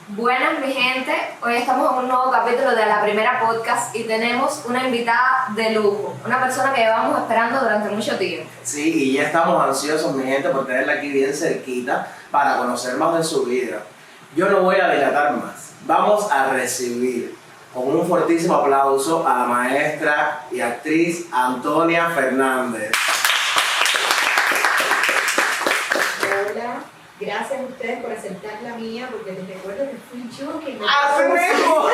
Buenas mi gente, hoy estamos en un nuevo capítulo de La Primera Podcast y tenemos una invitada de lujo, una persona que llevamos esperando durante mucho tiempo. Sí, y ya estamos ansiosos mi gente por tenerla aquí bien cerquita para conocer más de su vida. Yo no voy a dilatar más, vamos a recibir con un fortísimo aplauso a la maestra y actriz Antonia Fernández. Hola, gracias a ustedes por aceptar la mía, porque les recuerdo que fui yo quien me ¡Así mismo!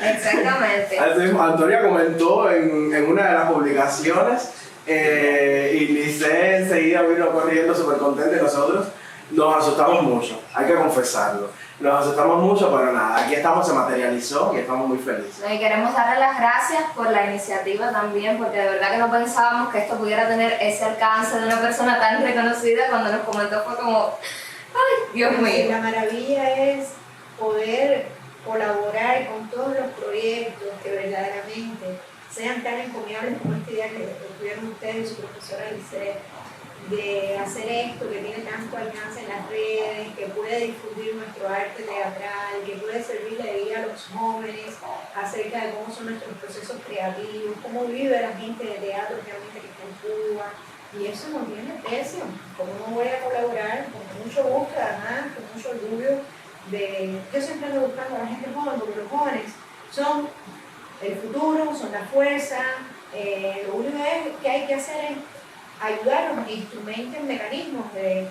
Exactamente. Así mismo, Antonia comentó en una de las publicaciones y Lice enseguida vino corriendo súper contenta y nosotros nos asustamos mucho, hay que confesarlo. Nos asustamos mucho, pero nada, aquí estamos, se materializó y estamos muy felices. Y queremos darle las gracias por la iniciativa también, porque de verdad que no pensábamos que esto pudiera tener ese alcance de una persona tan reconocida. Cuando nos comentó fue como, ¡ay, Dios mío! La maravilla es poder colaborar con todos los proyectos que verdaderamente sean tan encomiables como este día que tuvieron ustedes y su profesora Lice, de hacer esto que tiene tanto alcance en las redes, que puede difundir nuestro arte teatral, que puede servir de guía a los jóvenes acerca de cómo son nuestros procesos creativos, cómo vive la gente de teatro realmente que está en Cuba. Y eso no tiene precio. Como no voy a colaborar, con mucho gusto, además, con mucho orgullo. Yo siempre ando buscando a la gente joven, porque los jóvenes son el futuro, son la fuerza. Lo único que hay que hacer es ayudarnos a que instrumenten mecanismos de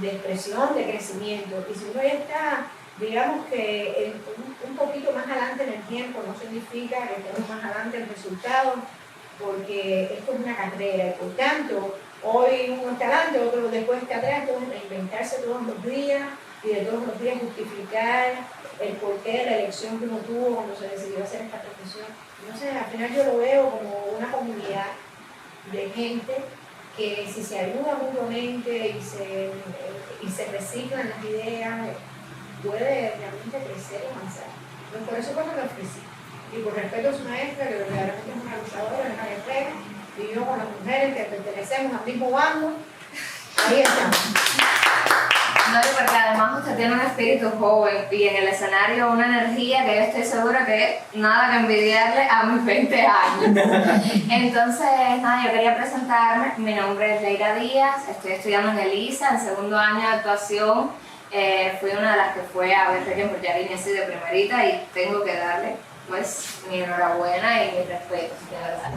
expresión, de crecimiento. Y si uno ya está, digamos que un poquito más adelante en el tiempo, no significa que estemos más adelante en resultados, porque esto es una carrera y por tanto, hoy uno está adelante, otro después está atrás, entonces reinventarse todos los días y de todos los días justificar el porqué de la elección que uno tuvo cuando se decidió hacer esta profesión. No sé, al final yo lo veo como una comunidad de gente que si se ayuda mutuamente y se reciclan las ideas, puede realmente crecer y avanzar. Entonces, por eso cuando me ofrecí, y por respeto a su maestra, que verdaderamente es una luchadora, es una guerrera, y yo con las mujeres que pertenecemos al mismo bando, ahí estamos. No, porque además usted tiene un espíritu joven y en el escenario una energía que yo estoy segura que nada que envidiarle a mis 20 años. Entonces, nada, yo quería presentarme. Mi nombre es Leira Díaz, estoy estudiando en ELISA, en segundo año de actuación. Fui una de las que fue a ver Requiem por Yarini así de primerita y tengo que darle pues mi enhorabuena y mi respeto, de verdad.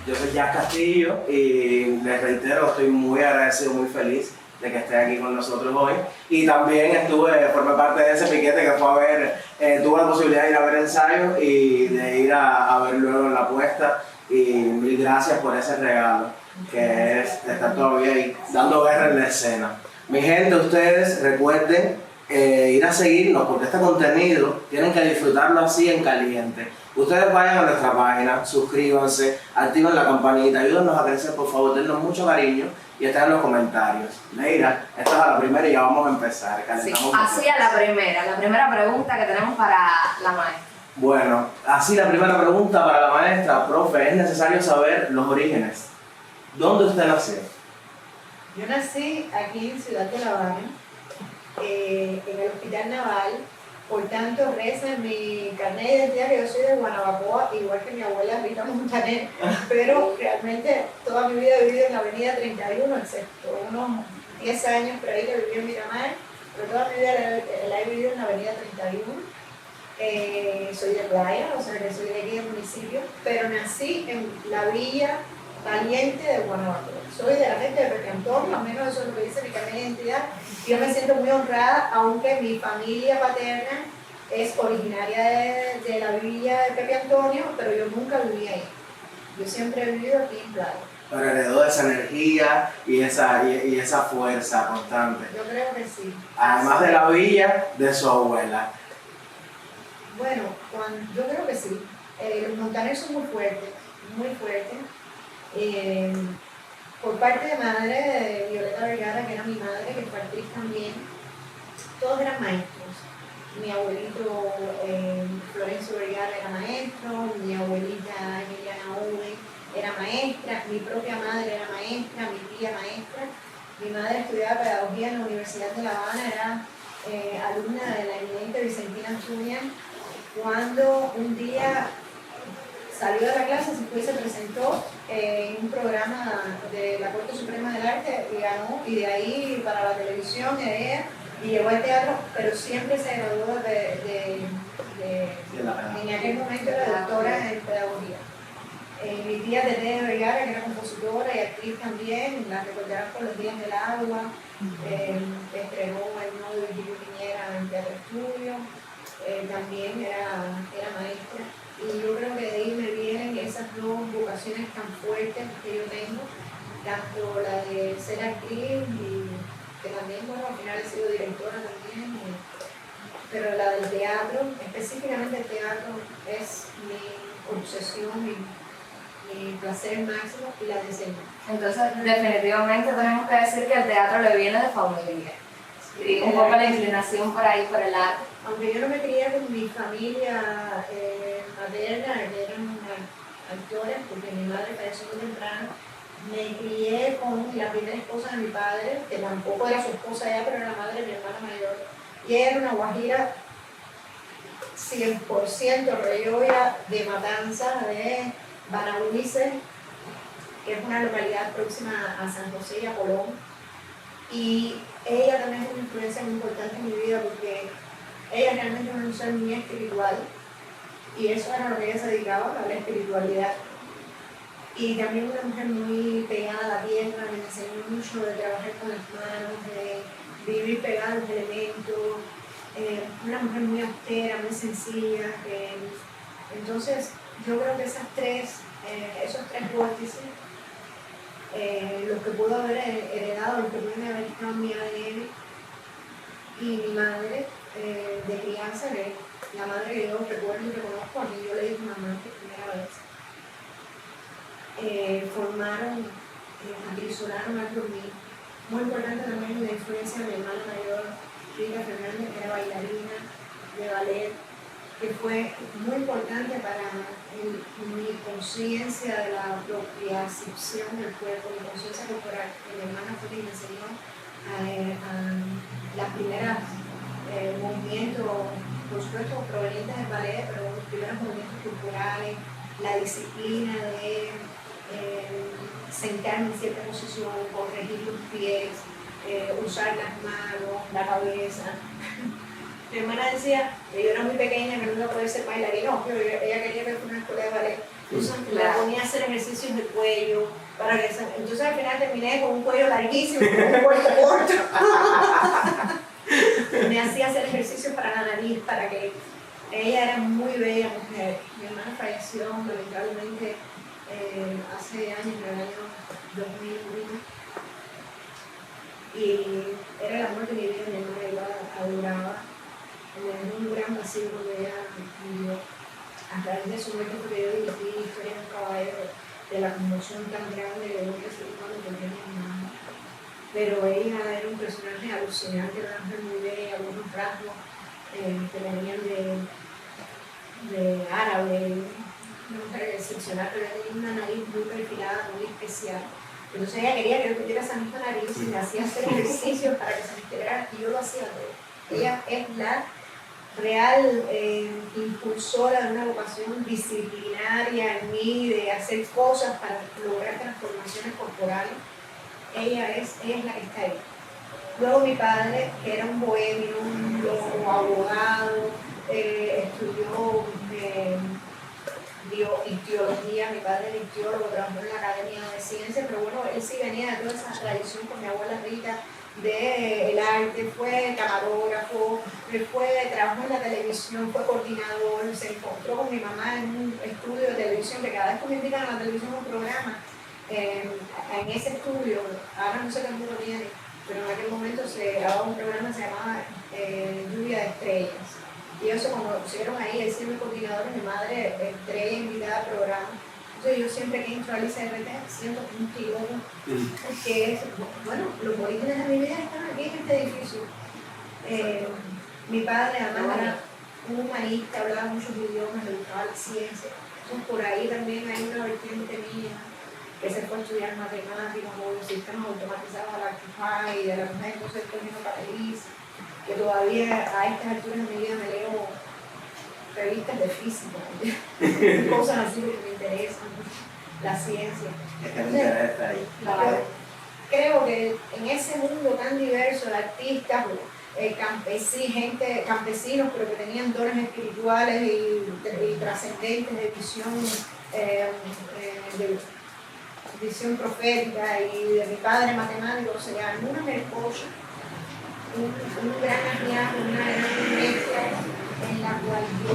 Yo soy Jack Castillo y les reitero, estoy muy agradecido, muy feliz de que esté aquí con nosotros hoy. Y también formé parte de ese piquete que fue a ver, tuve la posibilidad de ir a ver ensayos y de ir a ver luego en la puesta. Y mil gracias por ese regalo, que es estar todavía ahí dando guerra en la escena. Mi gente, ustedes recuerden ir a seguirnos, porque este contenido tienen que disfrutarlo así en caliente. Ustedes vayan a nuestra página, suscríbanse, activen la campanita, ayúdennos a crecer, por favor, dennos mucho cariño y estén en los comentarios. Leira, esta es a la primera y ya vamos a empezar. Sí, así a la primera pregunta que tenemos para la maestra. Bueno, así la primera pregunta para la maestra, profe, es necesario saber los orígenes. ¿Dónde usted nació? Yo nací aquí en Ciudad de La Habana, en el Hospital Naval. Por tanto, reza en mi carnet de identidad que yo soy de Guanabacoa, igual que mi abuela Rita Montaner, pero realmente toda mi vida he vivido en la avenida 31, excepto unos 10 años por ahí que viví en Miramar, pero toda mi vida la he vivido en la avenida 31. Soy de playa, o sea que soy de aquí del municipio, pero nací en la villa Valiente de Guanabacoa. Soy de la gente de Requiem, al menos eso es lo que dice mi carnet de identidad. Yo me siento muy honrada, aunque mi familia paterna es originaria de la villa de Pepe Antonio, pero yo nunca viví ahí. Yo siempre he vivido aquí en Playa. Pero heredó esa energía y esa fuerza constante. Yo creo que sí. Además de la villa, de su abuela. Bueno, yo creo que sí. Los montaneros son muy fuertes, muy fuertes. Por parte de madre, de Violeta Vergara, que era mi madre, que fue actriz también, todos eran maestros. Mi abuelito Florencio Vergara era maestro, mi abuelita Emiliana Uve era maestra, mi propia madre era maestra, mi tía maestra. Mi madre estudiaba pedagogía en la Universidad de La Habana, era alumna de la eminente Vicentina Antuña, cuando un día salió de la clase, se fue y se presentó en un programa de la Corte Suprema del Arte y ganó, y de ahí para la televisión y llegó al teatro, pero siempre se graduó en aquel momento era doctora en pedagogía. Mi tía Tete Vergara, que era compositora y actriz también, la recordarán por Los Días del Agua, estrenó el nuevo de Virgilio Piñera en Teatro Estudio, también era maestra. Y yo creo que de ahí me vienen esas dos vocaciones tan fuertes que yo tengo, tanto la de ser actriz y que también, bueno, al final he sido directora también, pero la del teatro, específicamente el teatro, es mi obsesión, mi placer máximo y la diseño. Entonces, definitivamente tenemos que decir que el teatro le viene de familia. Y un poco la inclinación por ahí, por el arte. Aunque yo no me crié con mi familia materna, que eran actores, porque mi madre falleció muy temprano, me crié con la primera esposa de mi padre, que tampoco era su esposa ya, pero era la madre de mi hermana mayor. Y ella era una guajira 100% reyoya de Matanza, de Banahuice, que es una localidad próxima a San José y a Colón. Y ella también es una influencia muy importante en mi vida porque ella realmente es una mujer muy espiritual y eso era lo que ella se dedicaba, a la espiritualidad. Y también una mujer muy pegada a la tierra, me enseñó mucho de trabajar con las manos, de vivir pegada a los elementos, una mujer muy austera, muy sencilla. Entonces, yo creo que esos tres vórtices, los que puedo haber heredado, los que pueden haber estado en mi ADN, y mi madre de crianza, que la madre que yo recuerdo y reconozco, a mí yo le dije mamá por primera vez, formaron, acrisolaron algo en mí. Muy importante también la influencia de mi hermana mayor, Rita Fernández, que era bailarina de ballet, que fue muy importante para mi conciencia de la propriocepción del cuerpo, mi conciencia corporal. Mi hermana fue quien me enseñó a las primeras movimientos, por supuesto provenientes del ballet, pero los primeros movimientos corporales, la disciplina de sentarme en cierta posición, corregir los pies, usar las manos, la cabeza. Mi hermana decía que yo era muy pequeña, que no iba a poder ser bailarina, pero ella quería que fuera una escuela de ballet. Entonces la ponía a hacer ejercicios de cuello, entonces al final terminé con un cuello larguísimo, con un cuello corto. Me hacía hacer ejercicios para la nariz, para que ella era muy bella mujer. Mi hermana falleció lamentablemente hace años, en el año 2001. Y era el amor de mi vida, mi hermana, yo la adoraba. Me un gran vacío porque ella vivió a través de su muerte, porque yo dirigí Historia de un caballero, de la conmoción tan grande que yo recibí cuando perdí a mi hermana. Pero ella era un personaje alucinante, era una mujer muy bella, algunos rasgos que venían de árabe, una mujer excepcional, pero ella tenía una nariz muy perfilada, muy especial. Entonces ella quería que yo tuviera esa misma nariz y me hacía hacer ejercicios para que se me integrara, y yo lo hacía todo. Ella es la real impulsora de una vocación disciplinaria en mí, de hacer cosas para lograr transformaciones corporales. Ella es la que está ahí. Luego mi padre, que era un bohemio, un loco, abogado, estudió ictiología, mi padre era ictiólogo, trabajó en la Academia de Ciencias, pero bueno, él sí venía de toda esa tradición con mi abuela Rita, del arte, fue camarógrafo, trabajó en la televisión, fue coordinador, se encontró con mi mamá en un estudio de televisión, que cada vez que me invitan a la televisión a un programa, en ese estudio, ahora no sé cuánto lo tiene, pero en aquel momento se grababa un programa que se llamaba Lluvia de Estrellas. Y ellos se conocieron ahí, él siendo coordinador, mi madre estrella invitada al programa. Entonces yo siempre que entro al ICRT siento un piloto, porque es, bueno, los orígenes de mi vida están aquí en este edificio. Mi padre además era un humanista, hablaba muchos idiomas, le gustaba la ciencia. Entonces por ahí también hay una vertiente mía que se fue a estudiar matemáticas o los sistemas automatizados a la CUFA y de la Universidad de José Antonio París. que todavía a estas alturas de mi vida me leo revistas de física, cosas así que me interesan, la ciencia. Es que el interés está ahí. Yo creo que en ese mundo tan diverso de artistas, campesinos, pero que tenían dones espirituales y trascendentes de visión profética, y de mi padre matemático, o sea, una mercocha, un gran hallazgo, una gran mezcla en la cual yo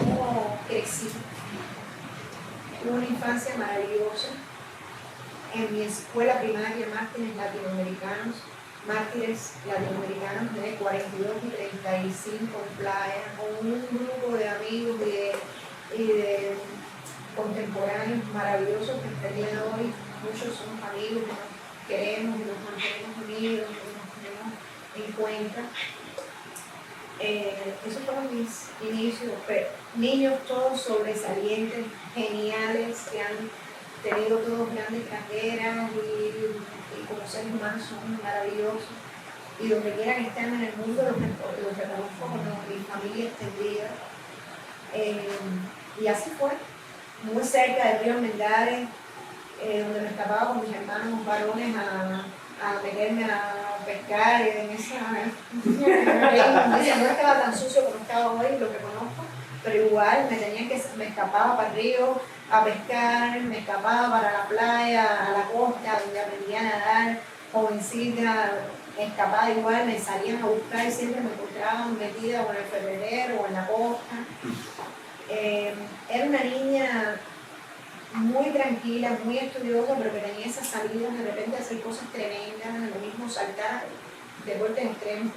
crecí. Tuve una infancia maravillosa. En mi escuela primaria, mártires latinoamericanos de 42 y 35 en playa, con un grupo de amigos y de contemporáneos maravillosos que hasta el día de hoy muchos somos amigos, que nos queremos, que nos mantenemos unidos, que nos tenemos en cuenta. Esos fueron mis inicios, niños todos sobresalientes, geniales, que han tenido todos grandes carreras y como seres humanos son maravillosos, y donde quiera que estén en el mundo los reconozco como mi familia extendida. Y así fue, muy cerca del río Mendares, donde me escapaba con mis hermanos varones a meterme a pescar en esa no estaba tan sucio como estaba hoy, lo reconozco, pero igual me escapaba para el río a pescar, me escapaba para la playa, a la costa, donde aprendía a nadar, jovencita, escapada igual, me salían a buscar y siempre me encontraban metida o en el ferretero o en la costa. Era una niña muy tranquila, muy estudiosa, pero que tenía esas salidas de repente a hacer cosas tremendas, lo mismo saltar deportes extremos.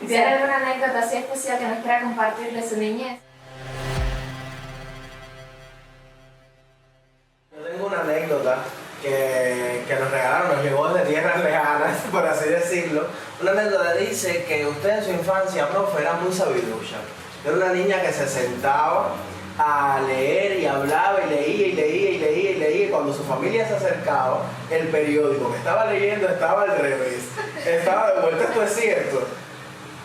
¿Tiene alguna anécdota así especial que nos quiera compartir de su niñez? Yo tengo una anécdota que nos regalaron, nos llegó desde tierras lejanas, por así decirlo. Una anécdota dice que usted en su infancia, profe, era muy sabiducha. Era una niña que se sentaba a leer y hablaba y leía y leía y leía y leía, y cuando su familia se acercaba, el periódico que estaba leyendo estaba al revés, estaba de vuelta. Esto es cierto.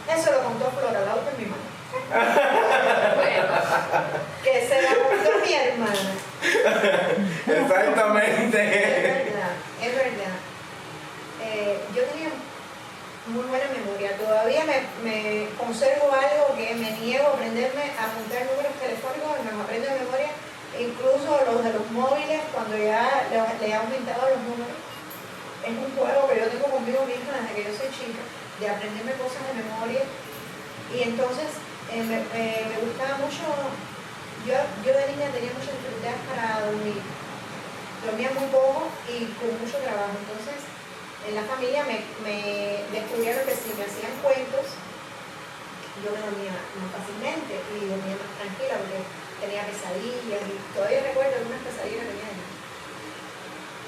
Eso lo contó Flora, la otra es mi mamá. Que se la contó mi hermana. Exactamente. Es verdad. Yo tenía muy buena memoria. Todavía me conservo algo que me niego a aprenderme a apuntar números telefónicos, me los aprendo de memoria, incluso los de los móviles, cuando ya le he aumentado los números. Es un juego que yo tengo conmigo misma desde que yo soy chica, de aprenderme cosas de memoria. Y entonces me gustaba mucho, yo de niña tenía muchas dificultades para dormir. Dormía muy poco y con mucho trabajo. Entonces, en la familia me descubrieron que si me hacían cuentos, yo me dormía más fácilmente y dormía más tranquila porque tenía pesadillas, y todavía recuerdo algunas pesadillas que tenía.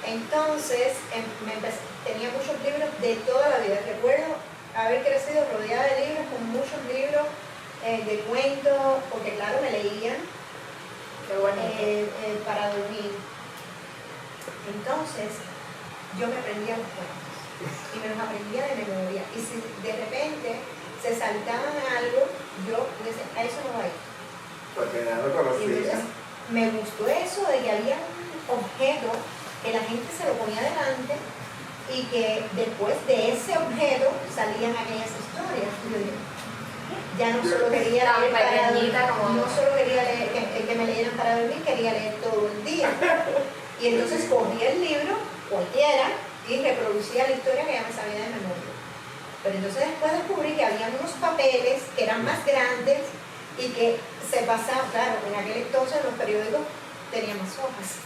Entonces, tenía muchos libros de toda la vida. Recuerdo haber crecido rodeada de libros, con muchos libros de cuentos, porque claro, me leían para dormir. Entonces, yo me aprendía los cuentos y me los aprendía de memoria, y si de repente se saltaban algo, yo decía, a eso no va a ir. Porque ya lo conocía. Y entonces me gustó eso de que había un objeto que la gente se lo ponía delante y que después de ese objeto salían aquellas historias. Y yo dije, ya no solo quería leer para dormir, no solo quería leer, que me leyeran para dormir, quería leer todo el día. Y entonces cogía el libro, cualquiera, y reproducía la historia que ya me sabía de memoria. Pero entonces después descubrí que había unos papeles que eran más grandes y que se pasaban, claro, en aquel entonces los periódicos tenían más hojas.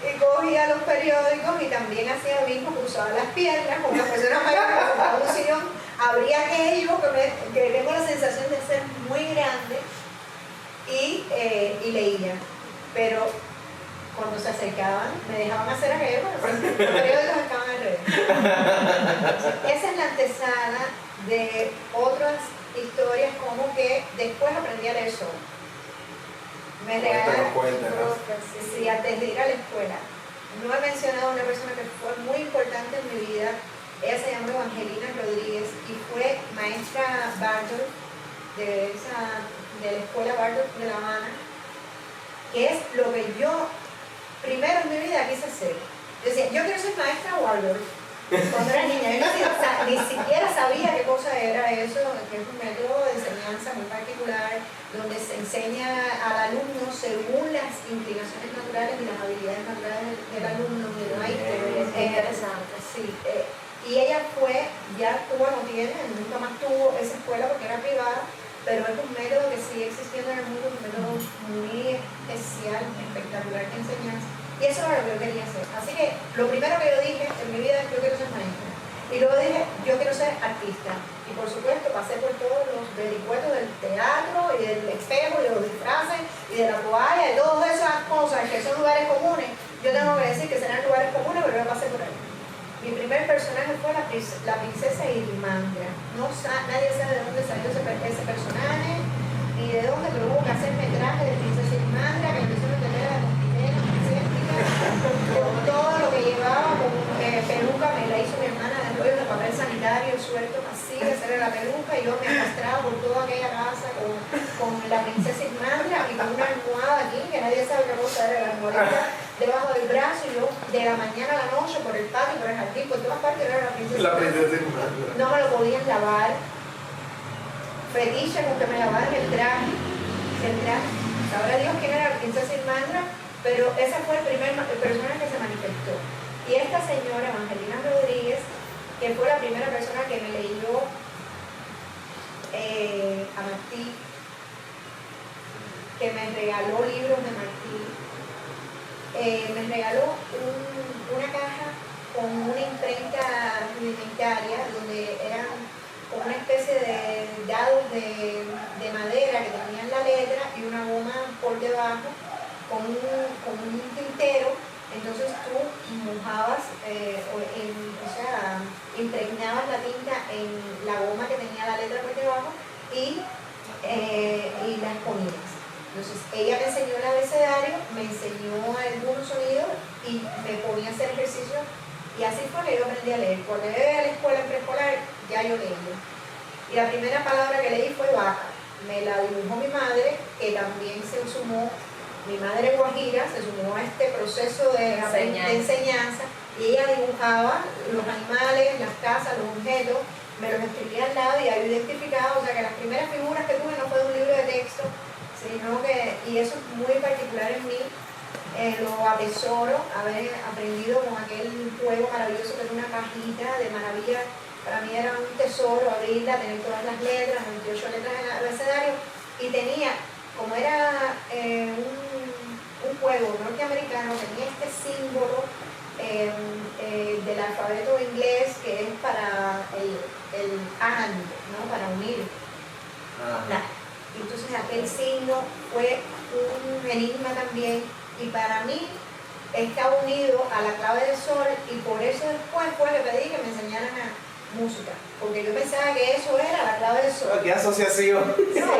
Y cogía los periódicos y también hacía lo mismo, cruzaba las piernas, con las personas mayores que sentaban en un sillón, abría aquello que tengo la sensación de ser muy grande, y leía. Pero cuando se acercaban, me dejaban hacer aquello, pero los periódicos estaban al revés. Esa es la antesala de otras historias, como que después aprendí a leer solo. Me regalaron, sí, antes de ir a la escuela. No he mencionado a una persona que fue muy importante en mi vida, Ella se llama Evangelina Rodríguez y fue maestra Waldorf de la escuela Waldorf de La Habana, que es lo que yo primero en mi vida quise ser. Yo decía, yo quiero ser maestra Waldorf. Cuando era niña, yo ni siquiera sabía qué cosa era eso, que es un método de enseñanza muy particular, donde se enseña al alumno según las inclinaciones naturales y las habilidades naturales del alumno, donde no hay Interesante. sí, y ella fue, ya tuvo, no tiene, nunca más tuvo esa escuela porque era privada, pero es un método que sigue existiendo en el mundo, un método muy especial, espectacular de enseñanza. Y eso era lo que yo quería hacer. Así que lo primero que yo dije en mi vida es yo quiero ser maestra. Y luego dije yo quiero ser artista. Y por supuesto pasé por todos los vericuetos del teatro y del espejo y de los disfraces y de la toalla y todas esas cosas que son lugares comunes. Yo tengo que decir que serán lugares comunes, pero yo pasé por ahí. Mi primer personaje fue la princesa Irmandra. Nadie sabe de dónde salió ese personaje ni de dónde, pero hubo que hacerme traje de princesa Irmandra, que me hicieron tener la con todo lo que llevaba, con peluca me la hizo mi hermana de rollo de papel sanitario suelto así, esa era la peluca, y yo me arrastraba por toda aquella casa con la princesa Irmandra y con una almohada aquí, que nadie sabe qué cosa era la almohada, debajo del brazo, y yo de la mañana a la noche por el patio, por el jardín, por todas partes era la princesa Irmandra. No me lo podían lavar, fetiche con que me lavaran el traje, sabrá Dios quién era la princesa Irmandra. Pero ese fue el primer personaje que se manifestó. Y esta señora, Evangelina Rodríguez, que fue la primera persona que me leyó a Martí, que me regaló libros de Martí, me regaló una caja con una imprenta rudimentaria, donde eran como una especie de dados de madera que tenían la letra y una goma por debajo, con un tintero. Entonces tú mojabas, impregnabas la tinta en la goma que tenía la letra por debajo y las ponías. Entonces ella me enseñó el abecedario, me enseñó algunos sonidos y me ponía a hacer ejercicio, y así fue que yo aprendí a leer. Cuando llegué a la escuela en preescolar ya yo leía. Y la primera palabra que leí fue vaca. Me la dibujó mi madre, que también se sumó. Mi madre guajira se sumó a este proceso de enseñanza, y ella dibujaba los animales, las casas, los objetos, me los escribía al lado y ahí identificaba, o sea que las primeras figuras que tuve no fue de un libro de texto, sino que, y eso es muy particular en mí, lo atesoro, haber aprendido con aquel juego maravilloso que era una cajita de maravilla. Para mí era un tesoro abrirla, tener todas las letras, 28 letras en el abecedario, y tenía, como era un juego norteamericano, tenía este símbolo del alfabeto inglés que es para el and, ¿no? Para unir. Entonces aquel signo fue un enigma también, y para mí está unido a la clave del sol, y por eso después fue que pedí que me enseñaran a música, porque yo pensaba que eso era la clave del sol. ¿Qué asociación? No,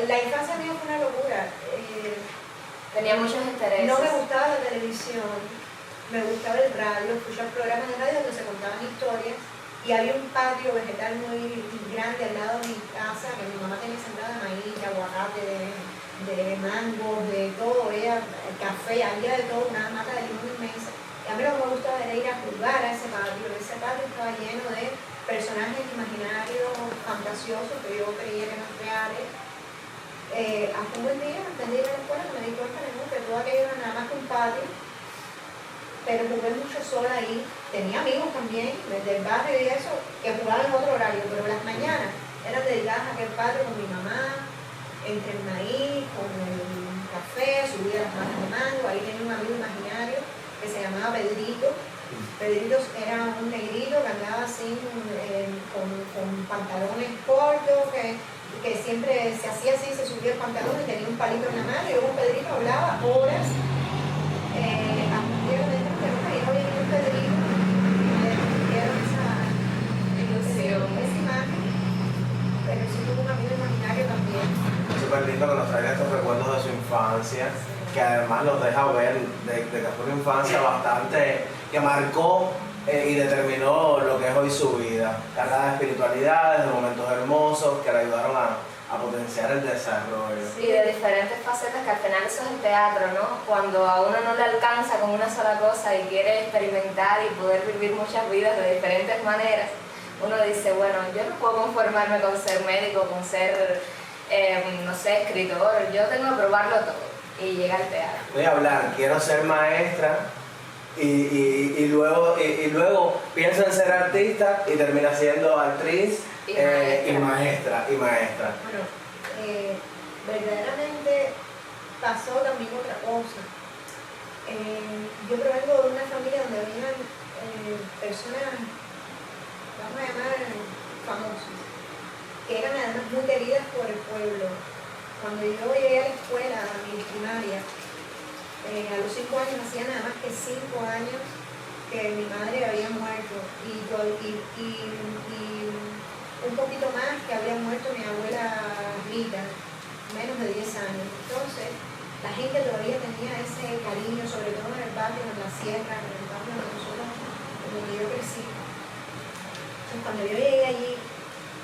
la infancia mía fue una locura. Tenía muchos intereses. No me gustaba la televisión, me gustaba el radio, escuchar programas de radio donde se contaban historias, y había un patio vegetal muy grande al lado de mi casa, que mi mamá tenía sembrada de maíz, de aguacate, de mango, de todo, café, había de todo, una mata de limón inmensa. Y a mí lo que me gustaba era ir a jugar a ese patio. Ese patio estaba lleno de personajes imaginarios, fantasiosos, que yo creía que eran reales. Hasta un buen día, antes de ir a la escuela, me di cuenta que todo aquello era nada más que un patio, pero jugué mucho sola ahí. Tenía amigos también, desde el barrio y eso, que jugaban en otro horario, pero las mañanas eran dedicadas a aquel patio con mi mamá, entre el maíz, con el café, subía las manos de mango. Ahí tenía un amigo imaginario que se llamaba Pedrito. Pedrito era un negrito que andaba así con pantalones cortos, que siempre se hacía así, se subía el pantalón y tenía un palito en la mano, y yo con Pedrito hablaba horas, hasta un día de que no había venido Pedrito, y me dieron esa imagen, pero sí tuvo un amigo imaginario también. Súper lindo que nos traiga estos recuerdos de su infancia, que además nos deja ver de que fue una infancia bastante, que marcó y determinó lo que es hoy su vida, cargada de espiritualidades, de momentos hermosos que le ayudaron a potenciar el desarrollo. Sí, de diferentes facetas, que al final eso es el teatro, ¿no? Cuando a uno no le alcanza con una sola cosa y quiere experimentar y poder vivir muchas vidas de diferentes maneras, uno dice, bueno, yo no puedo conformarme con ser médico, con ser, no sé, escritor, yo tengo que probarlo todo y llega al teatro. Voy a hablar, quiero ser maestra y luego pienso en ser artista y termina siendo actriz y maestra. Bueno, verdaderamente pasó también otra cosa. Yo provengo de una familia donde habían personas, vamos a llamar famosas, que eran además muy queridas por el pueblo. Cuando yo llegué a la escuela, a mi primaria, a los 5 años hacía nada más que 5 años que mi madre había muerto y un poquito más que había muerto mi abuela Rita, menos de 10 años. Entonces, la gente todavía tenía ese cariño, sobre todo en el barrio, en la sierra, en el barrio de nosotros, donde yo crecí. Entonces, cuando yo llegué allí,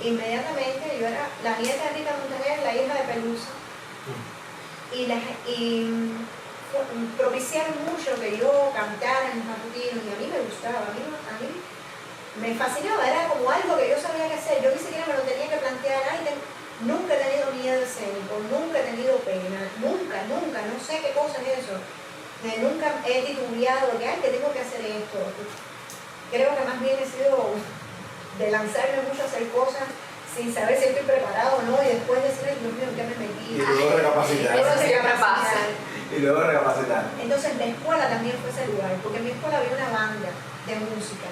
inmediatamente yo era la nieta de Rita Montaner, la hija de Pelusa, y propiciaron mucho que yo cantara en los matutinos, y a mí me gustaba, a mí me fascinaba, era como algo que yo sabía que hacer, yo ni siquiera me lo tenía que plantear. Nunca he tenido miedo escénico, nunca he tenido pena, nunca, no sé qué cosa es eso, nunca he titubeado que tengo que hacer esto. Creo que más bien he sido de lanzarme mucho a hacer cosas sin saber si estoy preparado o no, y después decir, ay Dios mío, ¿qué me metí? Y luego recapacitar. Eso sí que me pasa. Y luego recapacitar. Entonces la escuela también fue ese lugar, porque en mi escuela había una banda de música.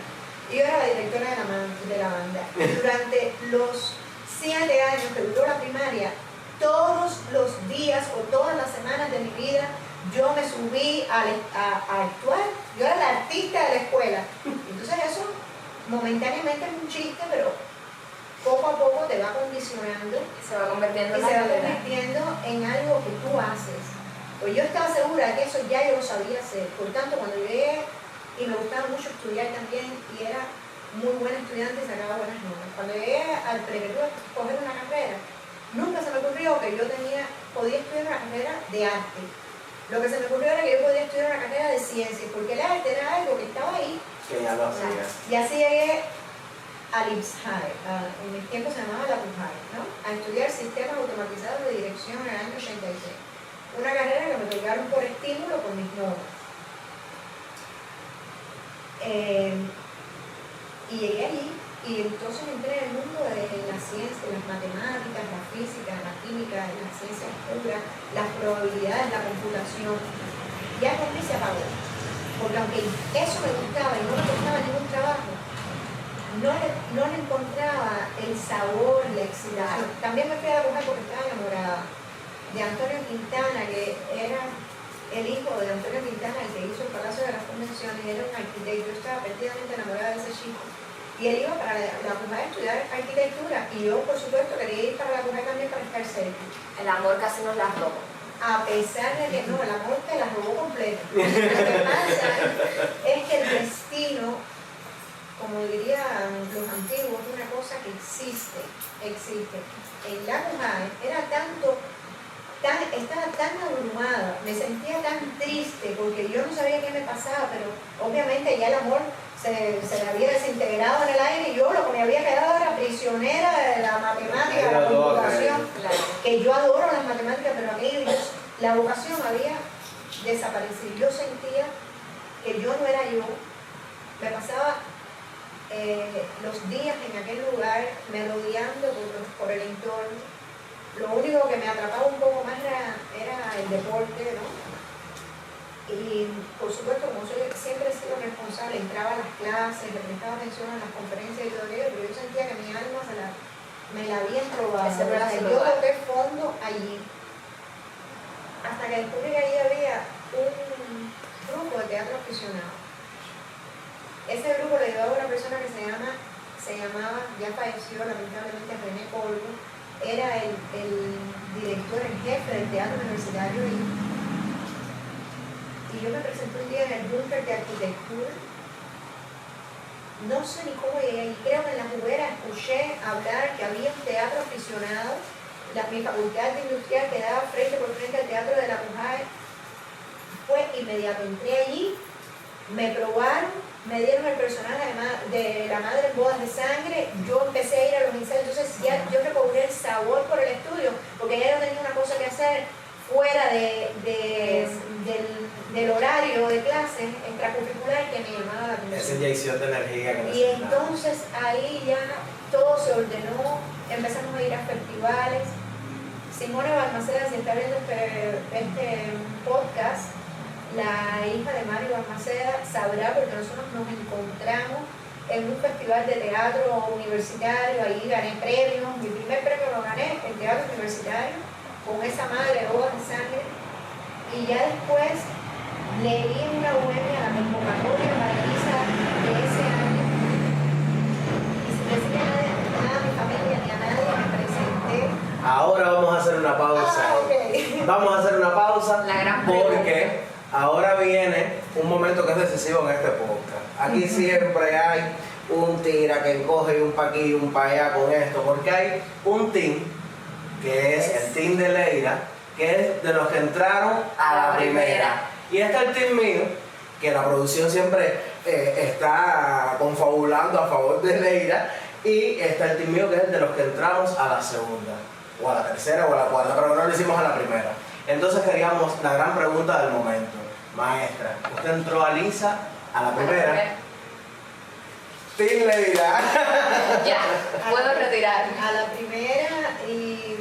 Y yo era la directora de la banda. Y durante los 7 años que duró la primaria, todos los días o todas las semanas de mi vida, yo me subí a actuar. Yo era la artista de la escuela. Entonces eso momentáneamente es un chiste, pero poco a poco te va condicionando Se va convirtiendo y en se va la realidad. convirtiendo en algo que tú haces. Pues yo estaba segura de que eso ya yo lo sabía hacer. Por tanto, cuando llegué, y me gustaba mucho estudiar también, y era muy buena estudiante y sacaba buenas notas. Cuando llegué al pregrado a escoger una carrera, nunca se me ocurrió que yo podía estudiar una carrera de arte. Lo que se me ocurrió era que yo podía estudiar una carrera de ciencias, porque el arte era algo que estaba ahí. Que ya lo hacía. Y así llegué al IPSHAE, en mi tiempo se llamaba la PUJAE, ¿no? A estudiar sistemas automatizados de dirección en el año 86. Una carrera que me otorgaron por estímulo por mis notas. Y llegué allí y entonces entré en el mundo de la ciencia, las matemáticas, la física, la química, las ciencias puras, las probabilidades, la computación. Ya con mí se apagó. Porque aunque eso me gustaba y no me costaba ningún trabajo, no le encontraba el sabor, la excitación. También me fui a la mujer porque estaba enamorada de Antonio Quintana, que era el hijo de Antonio Quintana, el que hizo el Palacio de las Convenciones, y era un arquitecto. Yo estaba perdidamente enamorada de ese chico. Y él iba para la mujer a estudiar arquitectura, y yo, por supuesto, quería ir para la mujer también para estar cerca. El amor casi nos las robó. A pesar de que no, el amor te la robó completa. Lo que pasa es que el destino, como dirían los antiguos, es una cosa que existe. En la mujer estaba tan abrumada, me sentía tan triste porque yo no sabía qué me pasaba, pero obviamente ya el amor se me había desintegrado en el aire, y yo lo que me había quedado era prisionera de la matemática, de la computación, que yo adoro las matemáticas, pero aquello, la vocación había desaparecido. Yo sentía que yo no era yo. Me pasaba los días en aquel lugar merodeando por el entorno. Lo único que me atrapaba un poco más era el deporte, ¿no? Y por supuesto, como siempre he sido responsable, entraba a las clases, le prestaba atención a las conferencias y todo aquello, pero yo sentía que mi alma me la habían robado. Ese no era su Yo lugar. toqué fondo allí. Hasta que descubrí que allí había un grupo de teatro aficionado. Ese grupo le llevaba a una persona que se llamaba, ya falleció lamentablemente, René Polvo. Era el director en jefe del teatro universitario, y yo me presenté un día en el búnker de arquitectura no sé ni cómo llegué, y creo que en la juguera escuché hablar que había un teatro aficionado, mi facultad de industrial quedaba frente por frente al teatro de la Pujay. Fue inmediato, entré allí, me probaron, me dieron el personaje de la madre en bodas de sangre, yo empecé a ir a los ensayos, entonces ya yo recobré el sabor por el estudio, porque ya yo tenía una cosa que hacer fuera del horario de clases extracurricular que me llamaba la atención. Esa inyección de energía que Y necesitaba. entonces ahí ya todo se ordenó, empezamos a ir a festivales. Simona Balmaceda, si está viendo este podcast, la hija de Mario Balmaceda sabrá, porque nosotros nos encontramos en un festival de teatro universitario, ahí gané premios, mi primer premio lo gané en teatro universitario, con esa madre de bodas de sangre, y ya después leí en una bohemia la convocatoria para Elisa de ese año, y sin decirle nada a mi familia ni a nadie me presenté. Ahora vamos a hacer una pausa. Ok. Vamos a hacer una pausa La gran porque ahora viene un momento que es decisivo en este podcast. Aquí siempre hay un tira que encoge y un pa' aquí y un pa' allá con esto, porque hay un team que es el team de Leira, que es de los que entraron a la primera. Y está el team mío, que la producción siempre está confabulando a favor de Leira, y está el team mío, que es de los que entramos a la segunda, o a la tercera, o a la cuarta, pero no lo hicimos a la primera. Entonces queríamos la gran pregunta del momento. Maestra, usted entró a Lisa a la primera. Team Leira. Ya, puedo retirar. A la primera, y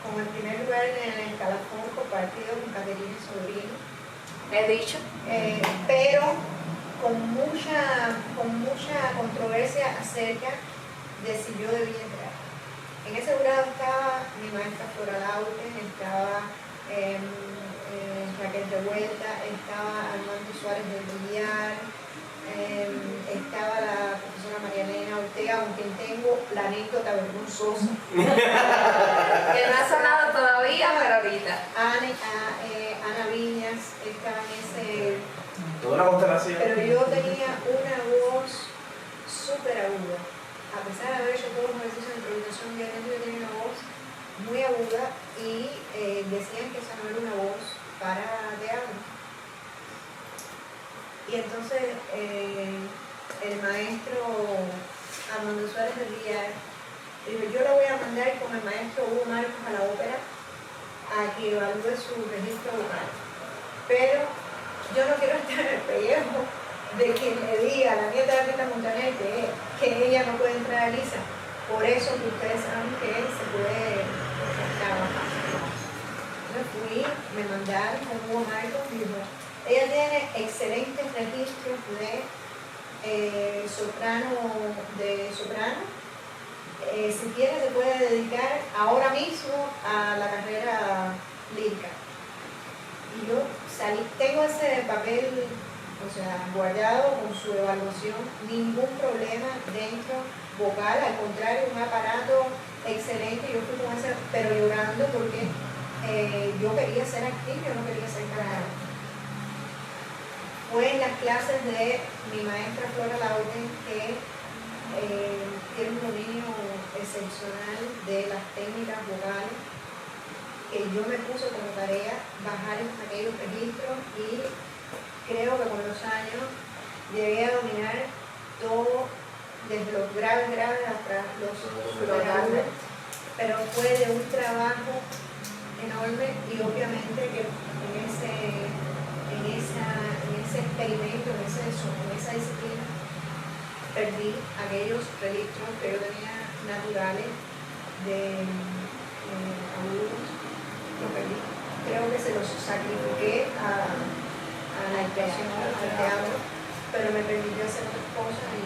como el primer lugar en el escalafón compartido con Caterina Sobrino, He dicho. pero con mucha controversia acerca de si yo debía entrar. En ese jurado estaba mi maestra Flora Lauten, estaba Raquel de Vuelta, estaba Armando Suárez del Villar, estaba la profesora María Elena Ortega, con quien tengo la anécdota vergonzosa. Que no ha sonado todavía, pero ahorita. Ana Viñas estaba en ese... Toda una constelación. Pero yo tenía una voz súper aguda. A pesar de haber hecho todos los ejercicios de improvisación, yo tenía una voz muy aguda y decían que esa no era una voz para teatro. Y entonces el maestro Armando Suárez del Villar dijo, yo la voy a mandar con el maestro Hugo Marcos a la ópera a que evalúe su registro vocal. Pero yo no quiero estar en el pellejo de quien le diga a la nieta de Rita Montaner que ella no puede entrar a Lisa. Por eso que ustedes saben que se puede trabajar. Yo fui, me mandaron con Hugo Marcos y dijo, ella tiene excelentes registros de soprano. Si quiere se puede dedicar ahora mismo a la carrera lírica. Y yo salí, tengo ese papel, o sea, guardado con su evaluación, ningún problema dentro vocal, al contrario, un aparato excelente. Yo fui con ese, pero llorando porque yo quería ser actriz, yo no quería ser carajada. Fue en las clases de mi maestra Flora Lauten, que tiene un dominio excepcional de las técnicas vocales, que yo me puse como tarea bajar aquellos registros y creo que con los años llegué a dominar todo, desde los graves hasta los superagudos, pero fue de un trabajo enorme y obviamente que en ese experimento, en esa disciplina, perdí aquellos registros que yo tenía naturales de agudos, los perdí. Creo que se los sacrifiqué a la actuación, al teatro, pero me permitió hacer otras cosas y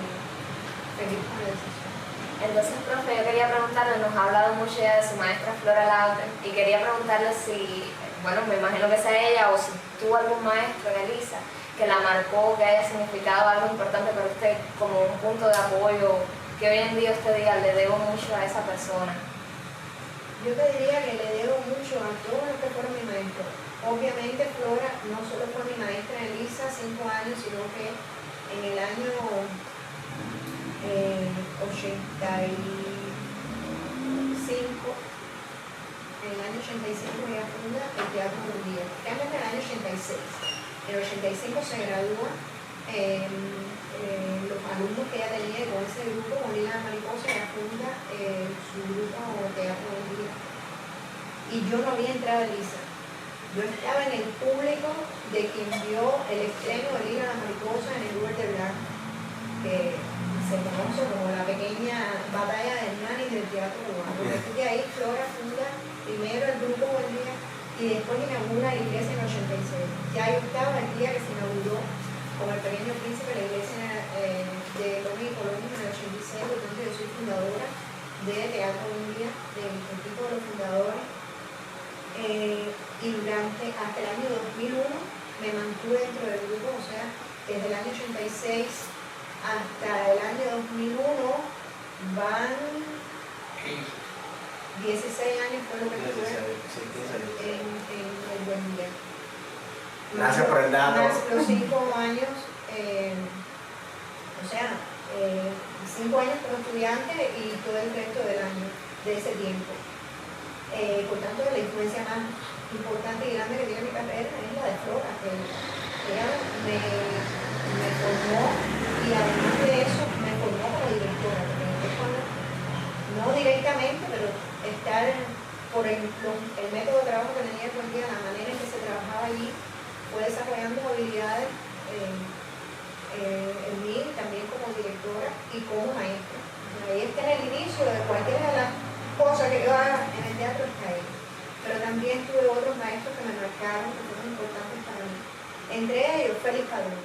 feliz con la decisión. Entonces, profe, yo quería preguntarle, nos ha hablado mucho ya de su maestra Flora Lauten, y quería preguntarle si, bueno, me imagino que sea ella o si tuvo algún maestro en Elisa que la marcó, que haya significado algo importante para usted como un punto de apoyo, que hoy en día usted diga, le debo mucho a esa persona. Yo te diría que le debo mucho a todos los que fueron mi maestro. Obviamente Flora no solo fue mi maestra en Elisa 5 años, sino que en el año 85, en el año 85 ella funda el Teatro Mundial, realmente en el año 86. En el 85 se gradúa los alumnos que ella tenía con ese grupo, con Lila Mariposa, ella funda su grupo Teatro Mundial. Y yo no había entrado a Elisa. Yo estaba en el público de quien vio el estreno de Lila Mariposa en el Uber de Blanco, que se conoce como la pequeña batalla de Hernán y del teatro cubano. Después de ahí Flora funda primero el grupo Buen Día y después inaugura la iglesia en el 86. Ya yo estaba el día que se inauguró con el Pequeño Príncipe la iglesia de López y Colonia en el 86, por tanto yo soy fundadora de Teatro Buen Día, del equipo de los fundadores. Y hasta el año 2001 me mantuve dentro del grupo, o sea, desde el año 86 hasta el año 2001 van 16 años fue lo que tuve en el Buen Día. Gracias por el dato. Más los 5 años, o sea, 5 años como estudiante y todo el resto del año, de ese tiempo. Por tanto, la influencia más importante y grande que tiene mi carrera es la de Flora, que ella me formó y además de eso me formó como directora, porque no directamente, pero estar por el método de trabajo que tenía todo el día, la manera en que se trabajaba allí, fue desarrollando habilidades en mí también como directora y como maestra. Ahí está en el inicio de cualquiera de las cosas que yo haga en el teatro, está ahí. Pero también tuve otros maestros que me marcaron, que fueron importantes para mí. Entre ellos, Félix Padrón.